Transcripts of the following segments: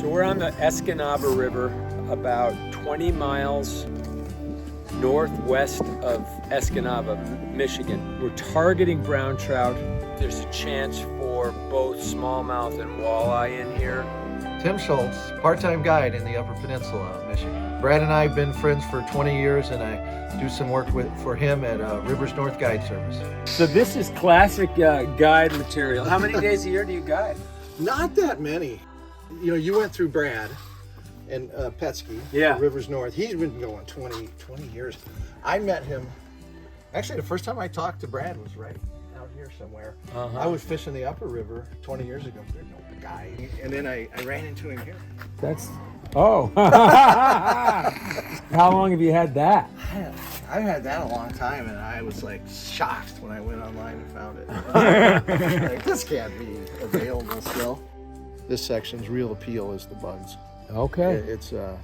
So we're on the Escanaba River, about 20 miles northwest of Escanaba, Michigan. We're targeting brown trout. There's a chance for both smallmouth and walleye in here. Tim Shultz, part-time guide in the Upper Peninsula of Michigan. Brad and I have been friends for 20 years, and I do some work for him at Rivers North Guide Service. So this is classic guide material. How many days a year do you guide? Not that many. You know, you went through Brad and Petsky, Yeah. Rivers North. He's been going 20 years. I met him, actually the first time I talked to Brad was right out here somewhere. I was fishing the upper river 20 years ago. There's no guy. And then I ran into him here. That's, oh. How long have you had that? I've had that a long time, and I was like shocked when I went online and found it. Like, this can't be available still. This section's real appeal is the bugs. Okay. It's the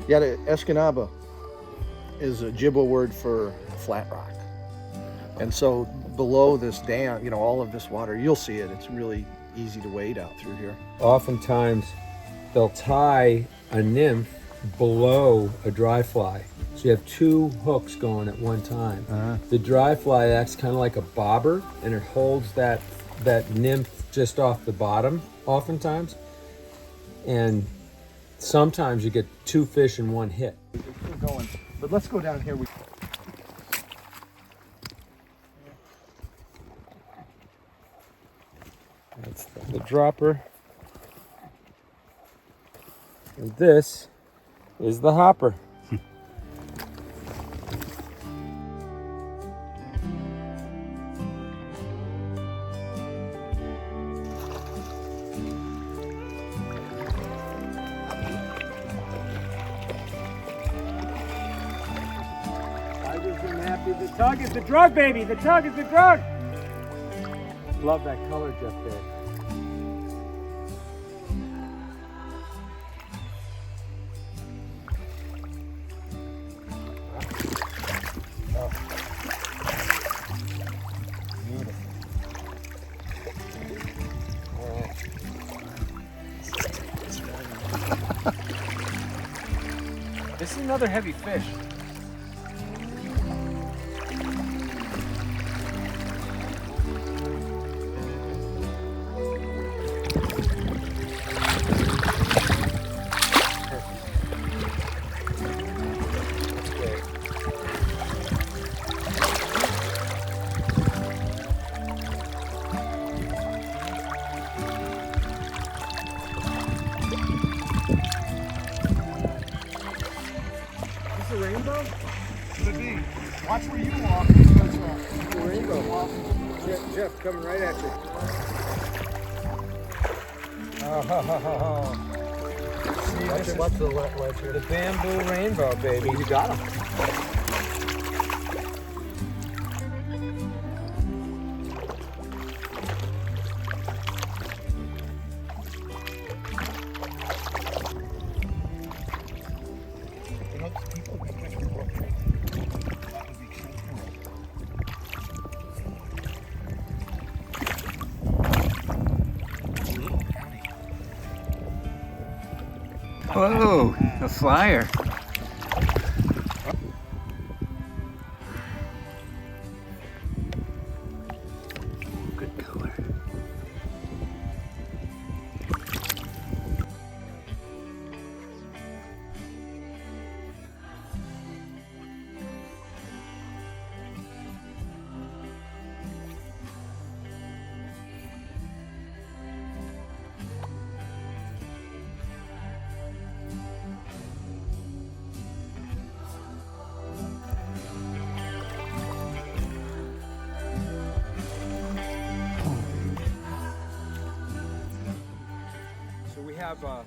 Escanaba is a Ojibwe word for flat rock. And so below this dam, you know, all of this water, you'll see it. It's really easy to wade out through here. Oftentimes they'll tie a nymph below a dry fly. So you have two hooks going at one time. The dry fly acts kind of like a bobber, and it holds that nymph just off the bottom oftentimes. And sometimes you get two fish in one hit. We're going, but let's go down here. That's the dropper. And this is the hopper. The tug is the drug, baby. The tug is the drug. Love that color, Jeff. There. Oh. Beautiful. Oh. This is another heavy fish. Rainbow? Could be. Watch where you walk. Because, the rainbow. Jeff, coming right at you. Oh. See, watch the ledge here. The bamboo rainbow, baby. You got him. Whoa, a flyer. Good color. Have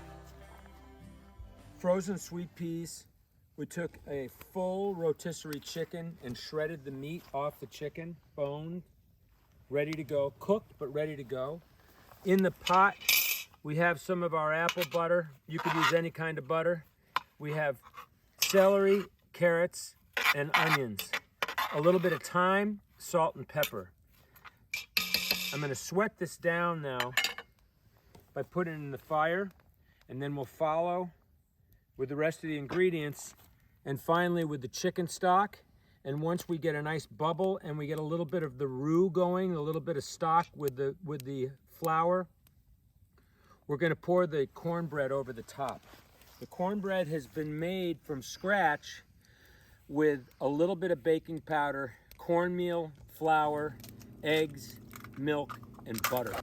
frozen sweet peas. We took a full rotisserie chicken and shredded the meat off the chicken, boned, ready to go, cooked but ready to go. In the pot, we have some of our apple butter. You could use any kind of butter. We have celery, carrots, and onions. A little bit of thyme, salt, and pepper. I'm going to sweat this down now by putting it in the fire, And then we'll follow with the rest of the ingredients, and finally with the chicken stock. And once we get a nice bubble and we get a little bit of the roux going, a little bit of stock with the flour, we're going to pour the cornbread over the top. The cornbread has been made from scratch with a little bit of baking powder, cornmeal, flour, eggs, milk, and butter.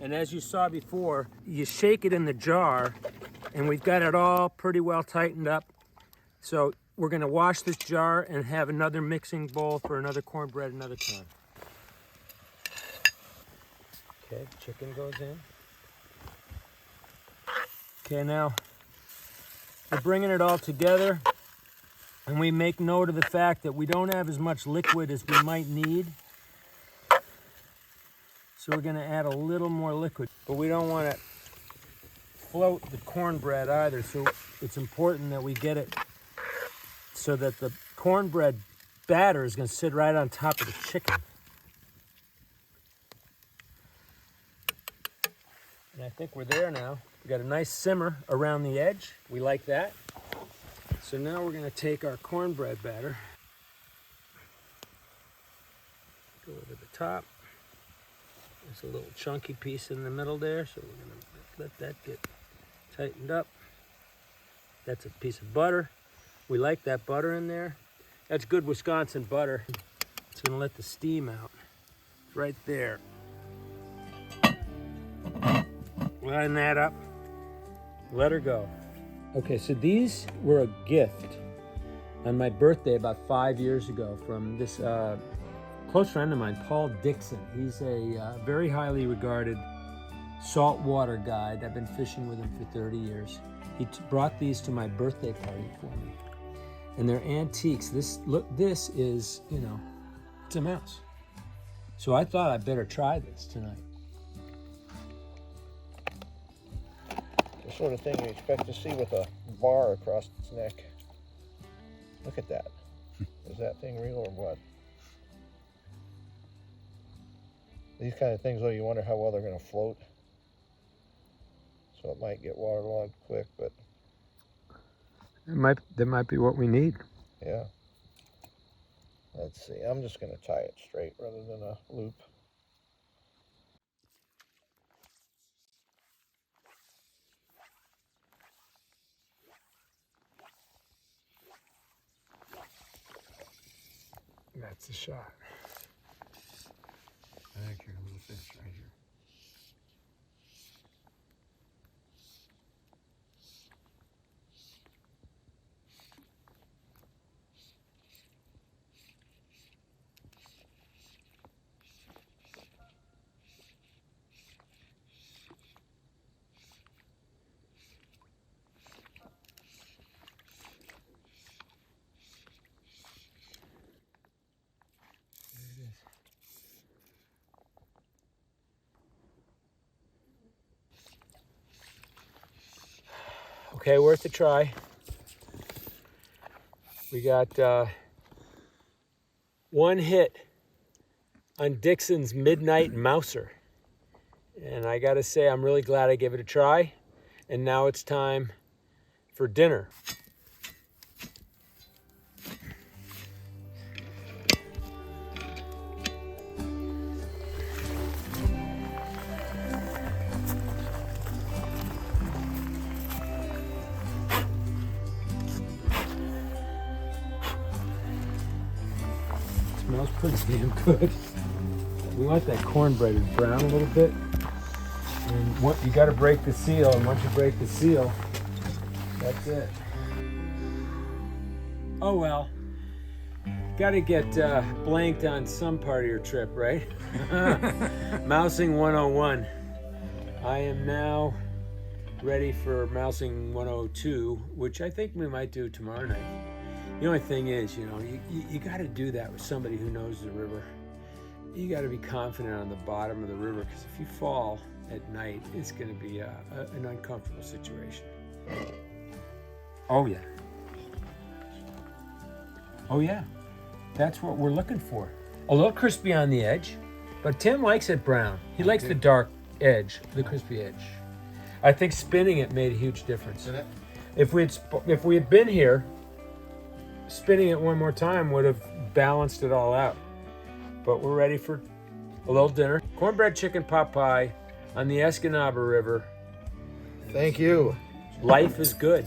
And as you saw before, you shake it in the jar, and we've got it all pretty well tightened up. So we're going to wash this jar and have another mixing bowl for another cornbread another time. Okay, chicken goes in. Okay, now we're bringing it all together, and we make note of the fact that we don't have as much liquid as we might need. So we're going to add a little more liquid, but we don't want to float the cornbread either. So it's important that we get it so that the cornbread batter is going to sit right on top of the chicken. And I think we're there now. We got a nice simmer around the edge. We like that. So now we're going to take our cornbread batter, go over the top. There's a little chunky piece in the middle there, so we're going to let that get tightened up. That's a piece of butter. We like that butter in there. That's good Wisconsin butter. It's going to let the steam out. It's right there. Line that up. Let her go. Okay, so these were a gift on my birthday about 5 years ago from this close friend of mine, Paul Dixon. He's a very highly regarded saltwater guide. I've been fishing with him for 30 years. He brought these to my birthday party for me. And they're antiques. This is, you know, it's a mouse. So I thought I'd better try this tonight. The sort of thing you expect to see with a bar across its neck. Look at that. Is that thing real or what? These kind of things, though, you wonder how well they're going to float. So it might get waterlogged quick, but That might be what we need. yeah. Let's see. I'm just going to tie it straight rather than a loop. That's the shot. I think you're a little fish right here. Okay, worth a try. We got one hit on Dixon's Midnight Mouser. And I gotta say, I'm really glad I gave it a try. And now it's time for dinner. Smells pretty damn good. We want that cornbread to brown a little bit. And what you got to break the seal, and once you break the seal, that's it. Oh well. Got to get blanked on some part of your trip, right? Mousing 101. I am now ready for mousing 102, which I think we might do tomorrow night. The only thing is, you know, you got to do that with somebody who knows the river. You got to be confident on the bottom of the river, because if you fall at night, it's going to be an uncomfortable situation. Oh yeah. Oh yeah. That's what we're looking for. A little crispy on the edge, but Tim likes it brown. He likes the dark edge, the crispy edge. I think spinning it made a huge difference. Did it? If we had been here, spinning it one more time would have balanced it all out. But we're ready for a little dinner. Cornbread chicken pot pie on the Escanaba River. Thank you. Life is good.